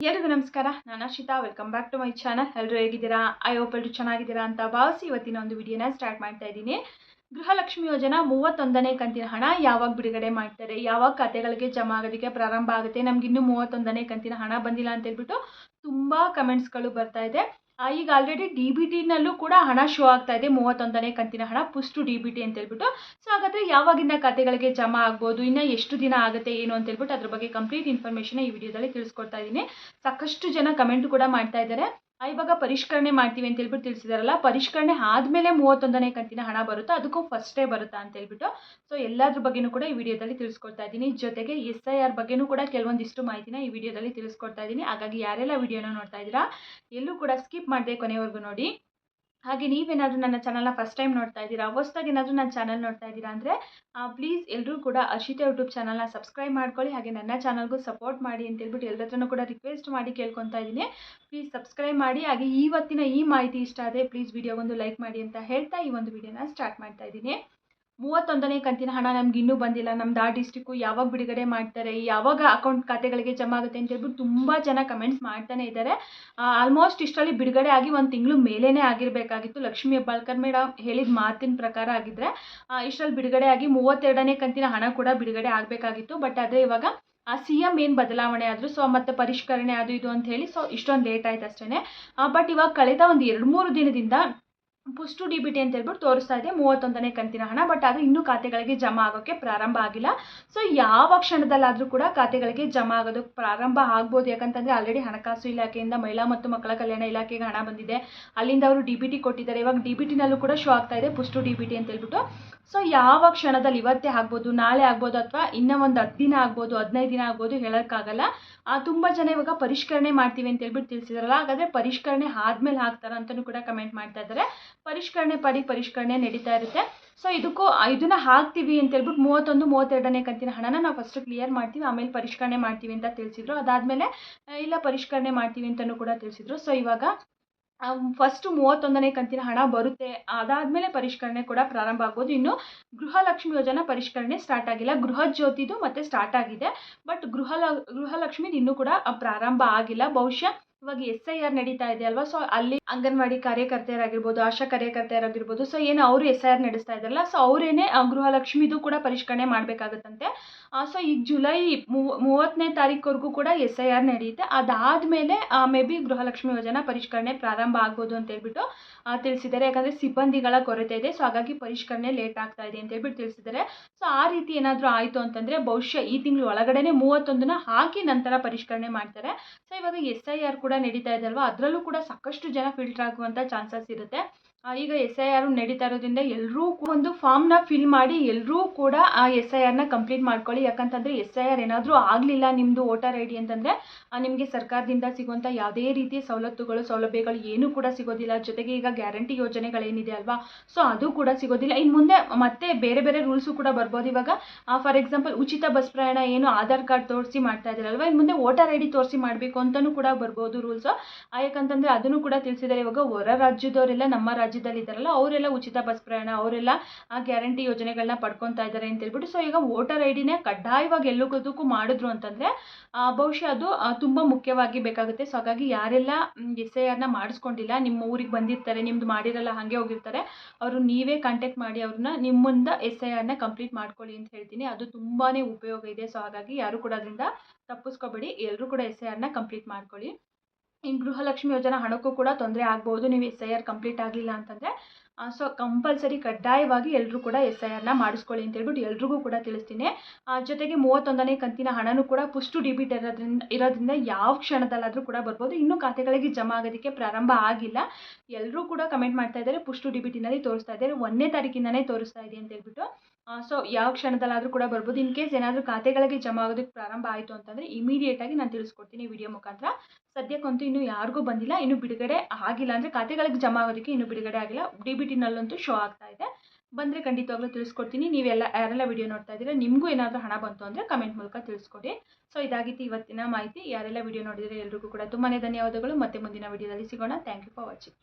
ಎಲ್ಲರಿಗೂ ನಮಸ್ಕಾರ. ನಾನು Arshita. Welcome back to my channel. ಎಲ್ಲರೂ ಹೇಗಿದ್ದೀರಾ? ಐ ಹೋಪ್ ಎಲ್ಲರೂ ಚೆನ್ನಾಗಿದ್ದೀರಾ ಅಂತ ಭಾವಿಸಿ ಇವತ್ತಿನ ಒಂದು ವಿಡಿಯೋನ ಸ್ಟಾರ್ಟ್ ಮಾಡ್ತಾ ಇದ್ದೀನಿ. ಗೃಹಲಕ್ಷ್ಮಿ ಯೋಜನಾ 31ನೇ ಕಂತಿನ ಹಣ ಯಾವಾಗ ಬಿಡುಗಡೆ ಮಾಡ್ತಾರೆ, ಯಾವಾಗ ಖಾತೆಗಳಿಗೆ ಜಮಾ ಆಗೋದಕ್ಕೆ ಪ್ರಾರಂಭ ಆಗುತ್ತೆ, ನಮಗಿನ್ನೂ 31ನೇ ಕಂತಿನ ಹಣ ಬಂದಿಲ್ಲ ಅಂತ ಹೇಳ್ಬಿಟ್ಟು ತುಂಬ ಕಮೆಂಟ್ಸ್ಗಳು ಬರ್ತಾ ಇದೆ. ಈಗ ಆಲ್ರೆಡಿ DBTನಲ್ಲೂ ಕೂಡ ಹಣ ಶೋ ಆಗ್ತಾ ಇದೆ. 31ನೇ ಕಂತಿನ ಹಣ ಪುಸ್ಟ್ DBT ಅಂತ ಹೇಳ್ಬಿಟ್ಟು. ಸೊ ಹಾಗಾದರೆ ಯಾವಾಗಿಂದ ಖಾತೆಗಳಿಗೆ ಜಮಾ ಆಗ್ಬೋದು, ಇನ್ನು ಎಷ್ಟು ದಿನ ಆಗುತ್ತೆ ಏನು ಅಂತ ಹೇಳ್ಬಿಟ್ಟು ಅದ್ರ ಬಗ್ಗೆ ಕಂಪ್ಲೀಟ್ ಇನ್ಫಾರ್ಮೇಷನ್ ಈ ವಿಡಿಯೋದಲ್ಲಿ ತಿಳಿಸ್ಕೊಡ್ತಾ ಇದ್ದೀನಿ. ಸಾಕಷ್ಟು ಜನ ಕಮೆಂಟ್ ಕೂಡ ಮಾಡ್ತಾ ಇದ್ದಾರೆ. ಇವಾಗ ಪರಿಷ್ಕರಣೆ ಮಾಡ್ತೀವಿ ಅಂತ ಹೇಳ್ಬಿಟ್ಟು ತಿಳಿಸಿದಾರಲ್ಲ, ಪರಿಷ್ಕರಣೆ ಆದಮೇಲೆ 31ನೇ ಕಂತಿನ ಹಣ ಬರುತ್ತಾ, ಅದಕ್ಕೂ ಫಸ್ಟೇ ಬರುತ್ತಾ ಅಂತ ಹೇಳ್ಬಿಟ್ಟು. ಸೊ ಎಲ್ಲದ್ರ ಬಗ್ಗೆನೂ ಕೂಡ ಈ ವಿಡಿಯೋದಲ್ಲಿ ತಿಳಿಸ್ಕೊಡ್ತಾ ಇದ್ದೀನಿ. ಜೊತೆಗೆ SIR ಬಗ್ಗೆನೂ ಕೂಡ ಕೆಲವೊಂದಿಷ್ಟು ಮಾಹಿತಿನ ಈ ವಿಡಿಯೋದಲ್ಲಿ ತಿಳಿಸ್ಕೊಡ್ತಾ ಇದ್ದೀನಿ. ಹಾಗಾಗಿ ಯಾರೆಲ್ಲ ವಿಡಿಯೋನ ನೋಡ್ತಾ ಇದ್ದೀರಾ ಎಲ್ಲೂ ಕೂಡ ಸ್ಕಿಪ್ ಮಾಡದೆ ಕೊನೆವರೆಗೂ ನೋಡಿ. ಹಾಗೆ ನೀವೇನಾದರೂ ನನ್ನ ಚಾನಲ್ನ ಫಸ್ಟ್ ಟೈಮ್ ನೋಡ್ತಾ ಇದ್ದೀರಾ, ಹೊಸದಾಗಿ ಏನಾದರೂ ನನ್ನ ಚಾನಲ್ ನೋಡ್ತಾ ಇದ್ದೀರಾ ಅಂದರೆ ಪ್ಲೀಸ್ ಎಲ್ಲರೂ ಕೂಡ ಅರ್ಷಿತಾ ಯೂಟ್ಯೂಬ್ ಚಾನಲ್ನ ಸಬ್ಸ್ಕ್ರೈಬ್ ಮಾಡ್ಕೊಳ್ಳಿ. ಹಾಗೆ ನನ್ನ ಚಾನಲ್ಗೂ ಸಪೋರ್ಟ್ ಮಾಡಿ ಅಂತ ಹೇಳ್ಬಿಟ್ಟು ಎಲ್ಲರ ಹತ್ರನೂ ಕೂಡ ರಿಕ್ವೆಸ್ಟ್ ಮಾಡಿ ಕೇಳ್ಕೊತಾ ಇದ್ದೀನಿ. ಪ್ಲೀಸ್ ಸಬ್ಸ್ಕ್ರೈಬ್ ಮಾಡಿ. ಹಾಗೆ ಇವತ್ತಿನ ಈ ಮಾಹಿತಿ ಇಷ್ಟ ಆದರೆ ಪ್ಲೀಸ್ ವಿಡಿಯೋಗೊಂದು ಲೈಕ್ ಮಾಡಿ ಅಂತ ಹೇಳ್ತಾ ಈ ಒಂದು ವಿಡಿಯೋನ ಸ್ಟಾರ್ಟ್ ಮಾಡ್ತಾ ಇದ್ದೀನಿ. 31ನೇ ಕಂತಿನ ಹಣ ನಮ್ಗೆ ಇನ್ನೂ ಬಂದಿಲ್ಲ, ನಮ್ದು ಆ ಡಿಸ್ಟ್ರಿಕ್ಕು ಯಾವಾಗ ಬಿಡುಗಡೆ ಮಾಡ್ತಾರೆ, ಯಾವಾಗ ಅಕೌಂಟ್ ಖಾತೆಗಳಿಗೆ ಜಮಾ ಆಗುತ್ತೆ ಅಂತ ಹೇಳ್ಬಿಟ್ಟು ತುಂಬ ಜನ ಕಮೆಂಟ್ಸ್ ಮಾಡ್ತಾನೆ ಇದ್ದಾರೆ. ಆಲ್ಮೋಸ್ಟ್ ಇಷ್ಟರಲ್ಲಿ ಬಿಡುಗಡೆ ಆಗಿ 1 ತಿಂಗಳು ಮೇಲೇ ಆಗಿರಬೇಕಾಗಿತ್ತು. ಲಕ್ಷ್ಮೀ ಹೆಬ್ಬಾಳ್ಕರ್ ಮೇಡಮ್ ಹೇಳಿದ ಮಾತಿನ ಪ್ರಕಾರ ಆಗಿದ್ದರೆ ಇಷ್ಟರಲ್ಲಿ ಬಿಡುಗಡೆ ಆಗಿ 32ನೇ ಕಂತಿನ ಹಣ ಕೂಡ ಬಿಡುಗಡೆ ಆಗಬೇಕಾಗಿತ್ತು. ಬಟ್ ಆದರೆ ಇವಾಗ CM ಏನು ಬದಲಾವಣೆ ಆದರೂ ಸೊ ಮತ್ತು ಪರಿಷ್ಕರಣೆ ಅದು ಇದು ಅಂತ ಹೇಳಿ ಸೊ ಇಷ್ಟೊಂದು ಲೇಟ್ ಆಯ್ತು ಅಷ್ಟೇ. ಬಟ್ ಇವಾಗ ಕಳೆದ ಒಂದು 2-3 ದಿನದಿಂದ ಪುಸ್ಟ್ DBT ಅಂತ ಹೇಳ್ಬಿಟ್ಟು ತೋರಿಸ್ತಾ ಇದೆ 31ನೇ ಕಂತಿನ ಹಣ. ಬಟ್ ಅದು ಇನ್ನೂ ಖಾತೆಗಳಿಗೆ ಜಮಾ ಆಗೋಕ್ಕೆ ಪ್ರಾರಂಭ ಆಗಿಲ್ಲ. ಸೊ ಯಾವ ಕ್ಷಣದಲ್ಲಾದರೂ ಕೂಡ ಖಾತೆಗಳಿಗೆ ಜಮಾ ಆಗೋದಕ್ಕೆ ಪ್ರಾರಂಭ ಆಗ್ಬೋದು. ಯಾಕಂತಂದರೆ ಆಲ್ರೆಡಿ ಹಣಕಾಸು ಇಲಾಖೆಯಿಂದ ಮಹಿಳಾ ಮತ್ತು ಮಕ್ಕಳ ಕಲ್ಯಾಣ ಇಲಾಖೆಗೆ ಹಣ ಬಂದಿದೆ. ಅಲ್ಲಿಂದ ಅವರು DBT ಕೊಟ್ಟಿದ್ದಾರೆ. ಇವಾಗ DBTನಲ್ಲೂ ಕೂಡ ಶೋ ಆಗ್ತಾ ಇದೆ ಪುಸ್ಟ್ DBT ಅಂತ ಹೇಳ್ಬಿಟ್ಟು. ಸೊ ಯಾವ ಕ್ಷಣದಲ್ಲಿ ಇವತ್ತೇ ಆಗ್ಬೋದು, ನಾಳೆ ಆಗ್ಬೋದು, ಅಥವಾ ಇನ್ನೂ ಒಂದು 10 ದಿನ ಆಗ್ಬೋದು, 15 ದಿನ ಆಗ್ಬೋದು, ಹೇಳೋಕ್ಕಾಗಲ್ಲ. ತುಂಬ ಜನ ಇವಾಗ ಪರಿಷ್ಕರಣೆ ಮಾಡ್ತೀವಿ ಅಂತ ಹೇಳ್ಬಿಟ್ಟು ತಿಳಿಸಿದಾರಲ್ಲ, ಹಾಗಾದರೆ ಪರಿಷ್ಕರಣೆ ಆದಮೇಲೆ ಹಾಕ್ತಾರೆ ಅಂತಲೂ ಕೂಡ ಕಮೆಂಟ್ ಮಾಡ್ತಾ ಇದ್ದಾರೆ. ಪರಿಷ್ಕರಣೆ ನಡೀತಾ ಇರುತ್ತೆ. ಸೊ ಇದನ್ನು ಹಾಕ್ತೀವಿ ಅಂತ ಹೇಳ್ಬಿಟ್ಟು 31-32ನೇ ಕಂತಿನ ಹಣನ ನಾವು ಫಸ್ಟ್ ಕ್ಲಿಯರ್ ಮಾಡ್ತೀವಿ, ಆಮೇಲೆ ಪರಿಷ್ಕರಣೆ ಮಾಡ್ತೀವಿ ಅಂತ ತಿಳಿಸಿದ್ರು. ಅದಾದಮೇಲೆ ಇಲ್ಲ ಪರಿಷ್ಕರಣೆ ಮಾಡ್ತೀವಿ ಅಂತಲೂ ಕೂಡ ತಿಳಿಸಿದ್ರು. ಸೊ ಇವಾಗ ಫಸ್ಟ್ 31ನೇ ಕಂತಿನ ಹಣ ಬರುತ್ತೆ, ಅದಾದಮೇಲೆ ಪರಿಷ್ಕರಣೆ ಕೂಡ ಪ್ರಾರಂಭ ಆಗ್ಬೋದು. ಇನ್ನು ಗೃಹಲಕ್ಷ್ಮಿ ಯೋಜನಾ ಪರಿಷ್ಕರಣೆ ಸ್ಟಾರ್ಟ್ ಆಗಿಲ್ಲ. ಗೃಹ ಜ್ಯೋತಿದು ಮತ್ತೆ ಸ್ಟಾರ್ಟ್ ಆಗಿದೆ. ಬಟ್ ಗೃಹಲಕ್ಷ್ಮಿದು ಇನ್ನೂ ಕೂಡ ಪ್ರಾರಂಭ ಆಗಿಲ್ಲ. ಬಹುಶಃ ಇವಾಗ SIR ನಡೀತಾ ಇದೆ ಅಲ್ವಾ, ಸೊ ಅಲ್ಲಿ ಅಂಗನವಾಡಿ ಕಾರ್ಯಕರ್ತೆಯರಾಗಿರ್ಬೋದು, ಆಶಾ ಕಾರ್ಯಕರ್ತೆಯರಾಗಿರ್ಬೋದು, ಸೊ ಏನು ಅವರು SIR ನಡೆಸ್ತಾ ಇದ್ದಾರಲ್ಲ, ಸೊ ಅವರೇನೆ ಗೃಹಲಕ್ಷ್ಮಿದು ಕೂಡ ಪರಿಷ್ಕರಣೆ ಮಾಡಬೇಕಾಗುತ್ತಂತೆ. ಸೊ ಈಗ ಜುಲೈ 30ನೇ ತಾರೀಕುವರೆಗೂ ಕೂಡ SIR ನಡೆಯುತ್ತೆ. ಅದಾದಮೇಲೆ ಮೇ ಬಿ ಗೃಹಲಕ್ಷ್ಮಿ ಯೋಜನಾ ಪರಿಷ್ಕರಣೆ ಪ್ರಾರಂಭ ಆಗ್ಬೋದು ಅಂತ ಹೇಳ್ಬಿಟ್ಟು ತಿಳಿಸಿದ್ದಾರೆ. ಯಾಕಂದರೆ ಸಿಬ್ಬಂದಿಗಳ ಕೊರತೆ ಇದೆ, ಸೊ ಹಾಗಾಗಿ ಪರಿಷ್ಕರಣೆ ಲೇಟ್ ಆಗ್ತಾ ಇದೆ ಅಂತ ಹೇಳ್ಬಿಟ್ಟು ತಿಳಿಸಿದ್ದಾರೆ. ಸೊ ಆ ರೀತಿ ಏನಾದರೂ ಆಯಿತು ಅಂತಂದರೆ ಬಹುಶಃ ಈ ತಿಂಗಳು ಒಳಗಡೆನೆ 31ನ ಹಾಕಿ ನಂತರ ಪರಿಷ್ಕರಣೆ ಮಾಡ್ತಾರೆ. ಸೊ ಇವಾಗ SIR ಕೂಡ ನಡೀತಾ ಇದೆ ಅಲ್ವಾ, ಅದರಲ್ಲೂ ಕೂಡ ಸಾಕಷ್ಟು ಜನ ಫಿಲ್ಟರ್ ಆಗುವಂಥ ಚಾನ್ಸಸ್ ಇರುತ್ತೆ. ಈಗ SIR ನಡೀತಾ ಇರೋದ್ರಿಂದ ಎಲ್ಲರೂ ಒಂದು ಫಾರ್ಮ್ನ ಫಿಲ್ ಮಾಡಿ ಎಲ್ಲರೂ ಕೂಡ ಆ SIRನ ಕಂಪ್ಲೀಟ್ ಮಾಡ್ಕೊಳ್ಳಿ. ಯಾಕಂತಂದರೆ SIR ಏನಾದರೂ ಆಗಲಿಲ್ಲ ನಿಮ್ಮದು ವೋಟರ್ ID ಅಂತಂದರೆ ನಿಮಗೆ ಸರ್ಕಾರದಿಂದ ಸಿಗುವಂಥ ಯಾವುದೇ ರೀತಿಯ ಸೌಲಭ್ಯಗಳು ಏನೂ ಕೂಡ ಸಿಗೋದಿಲ್ಲ. ಜೊತೆಗೆ ಈಗ ಗ್ಯಾರಂಟಿ ಯೋಜನೆಗಳೇನಿದೆ ಅಲ್ವಾ, ಸೊ ಅದು ಕೂಡ ಸಿಗೋದಿಲ್ಲ. ಇನ್ನು ಮುಂದೆ ಮತ್ತೆ ಬೇರೆ ಬೇರೆ ರೂಲ್ಸು ಕೂಡ ಬರ್ಬೋದು. ಇವಾಗ ಫಾರ್ ಎಕ್ಸಾಂಪಲ್ ಉಚಿತ ಬಸ್ ಪ್ರಯಾಣ ಏನು ಆಧಾರ್ ಕಾರ್ಡ್ ತೋರಿಸಿ ಮಾಡ್ತಾ ಇದ್ದಾರಲ್ವ, ಇನ್ನು ಮುಂದೆ ವೋಟರ್ ID ತೋರಿಸಿ ಮಾಡಬೇಕು ಅಂತಲೂ ಕೂಡ ಬರ್ಬೋದು ರೂಲ್ಸು. ಯಾಕಂತಂದರೆ ಅದನ್ನು ಕೂಡ ತಿಳಿಸಿದ್ದಾರೆ. ಇವಾಗ ಹೊರ ರಾಜ್ಯದವರೆಲ್ಲ ನಮ್ಮ ರಾಜ್ಯದಲ್ಲಿ ಇದ್ದಾರಲ್ಲ, ಅವರೆಲ್ಲ ಉಚಿತ ಬಸ್ ಪ್ರಯಾಣ ಅವರೆಲ್ಲ ಆ ಗ್ಯಾರಂಟಿ ಯೋಜನೆಗಳನ್ನ ಪಡ್ಕೊತಾ ಇದ್ದಾರೆ ಅಂತ ಹೇಳ್ಬಿಟ್ಟು. ಸೊ ಈಗ ವೋಟರ್ ಐಡಿನೇ ಕಡ್ಡಾಯವಾಗಿ ಎಲ್ಲದಕ್ಕೂ ಮಾಡಿದ್ರು ಅಂತಂದರೆ ಬಹುಶಃ ಅದು ತುಂಬ ಮುಖ್ಯವಾಗಿ ಬೇಕಾಗುತ್ತೆ. ಸೊ ಹಾಗಾಗಿ ಯಾರೆಲ್ಲ SIRನ ಮಾಡಿಸ್ಕೊಂಡಿಲ್ಲ, ನಿಮ್ಮ ಊರಿಗೆ ಬಂದಿರ್ತಾರೆ, ನಿಮ್ಮದು ಮಾಡಿರಲ್ಲ ಹಾಗೆ ಹೋಗಿರ್ತಾರೆ, ಅವರು ನೀವೇ ಕಾಂಟ್ಯಾಕ್ಟ್ ಮಾಡಿ ಅವ್ರನ್ನ ನಿಮ್ಮಿಂದ SIRನ ಕಂಪ್ಲೀಟ್ ಮಾಡ್ಕೊಳ್ಳಿ ಅಂತ ಹೇಳ್ತೀನಿ. ಅದು ತುಂಬಾ ಉಪಯೋಗ ಇದೆ. ಸೊ ಹಾಗಾಗಿ ಯಾರು ಕೂಡ ಅದರಿಂದ ತಪ್ಪಿಸ್ಕೋಬೇಡಿ, ಎಲ್ಲರೂ ಕೂಡ SIRನ ಕಂಪ್ಲೀಟ್ ಮಾಡ್ಕೊಳ್ಳಿ. ಇನ್ನು ಗೃಹಲಕ್ಷ್ಮಿ ಯೋಜನಾ ಹಣಕ್ಕೂ ಕೂಡ ತೊಂದರೆ ಆಗ್ಬೋದು ನೀವು SIR ಕಂಪ್ಲೀಟ್ ಆಗಲಿಲ್ಲ ಅಂತಂದರೆ. ಸೊ ಕಂಪಲ್ಸರಿ ಕಡ್ಡಾಯವಾಗಿ ಎಲ್ಲರೂ ಕೂಡ SIRನ ಮಾಡಿಸ್ಕೊಳ್ಳಿ ಅಂತ ಹೇಳ್ಬಿಟ್ಟು ಎಲ್ರಿಗೂ ಕೂಡ ತಿಳಿಸ್ತೀನಿ. ಜೊತೆಗೆ 31ನೇ ಕಂತಿನ ಹಣನೂ ಕೂಡ ಪುಸ್ಟ್ DBT ಇರೋದ್ರಿಂದ ಯಾವ ಕ್ಷಣದಲ್ಲಾದರೂ ಕೂಡ ಬರ್ಬೋದು. ಇನ್ನೂ ಖಾತೆಗಳಿಗೆ ಜಮಾ ಆಗೋದಕ್ಕೆ ಪ್ರಾರಂಭ ಆಗಿಲ್ಲ. ಎಲ್ಲರೂ ಕೂಡ ಕಮೆಂಟ್ ಮಾಡ್ತಾ ಇದ್ದಾರೆ ಪುಸ್ಟ್ DBTನಲ್ಲಿ ತೋರಿಸ್ತಾ ಇದ್ದಾರೆ, 1ನೇ ತಾರೀಕಿಂದನೇ ತೋರಿಸ್ತಾ ಇದೆ ಅಂತ ಹೇಳ್ಬಿಟ್ಟು. ಸೊ ಯಾವ ಕ್ಷಣದಲ್ಲಾದರೂ ಕೂಡ ಬರ್ಬೋದು. ಇನ್ ಕೇಸ್ ಏನಾದರೂ ಖಾತೆಗಳಿಗೆ ಜಮಾ ಆಗೋದಕ್ಕೆ ಪ್ರಾರಂಭ ಆಯಿತು ಅಂತಂದರೆ ಇಮಿಡಿಯೇಟಾಗಿ ನಾನು ತಿಳಿಸ್ಕೊಡ್ತೀನಿ ವಿಡಿಯೋ ಮುಖಾಂತರ. ಸದ್ಯಕ್ಕಂತೂ ಇನ್ನೂ ಯಾರಿಗೂ ಬಂದಿಲ್ಲ, ಇನ್ನೂ ಬಿಡುಗಡೆ ಆಗಿಲ್ಲ. ಅಂದರೆ ಖಾತೆಗಳಿಗೆ ಜಮಾ ಆಗೋದಕ್ಕೆ ಇನ್ನೂ ಬಿಡುಗಡೆ ಆಗಿಲ್ಲ. DBTನಲ್ಲಂತೂ ಶೋ ಆಗ್ತಾ ಇದೆ. ಬಂದರೆ ಖಂಡಿತವಾಗ್ಲೂ ತಿಳಿಸ್ಕೊಡ್ತೀನಿ. ಯಾರೆಲ್ಲ ವಿಡಿಯೋ ನೋಡ್ತಾ ಇದ್ದೀರಾ, ನಿಮಗೂ ಏನಾದರೂ ಹಣ ಬಂತು ಅಂದರೆ ಕಮೆಂಟ್ ಮೂಲಕ ತಿಳಿಸ್ಕೊಡಿ. ಸೊ ಇದಾಗಿತ್ತು ಇವತ್ತಿನ ಮಾಹಿತಿ. ಯಾರೆಲ್ಲ ವಿಡಿಯೋ ನೋಡಿದರೆ ಎಲ್ರಿಗೂ ಕೂಡ ತುಂಬಾ ಧನ್ಯವಾದಗಳು. ಮತ್ತೆ ಮುಂದಿನ ವಿಡಿಯೋದಲ್ಲಿ ಸಿಗೋಣ. Thank you for watching.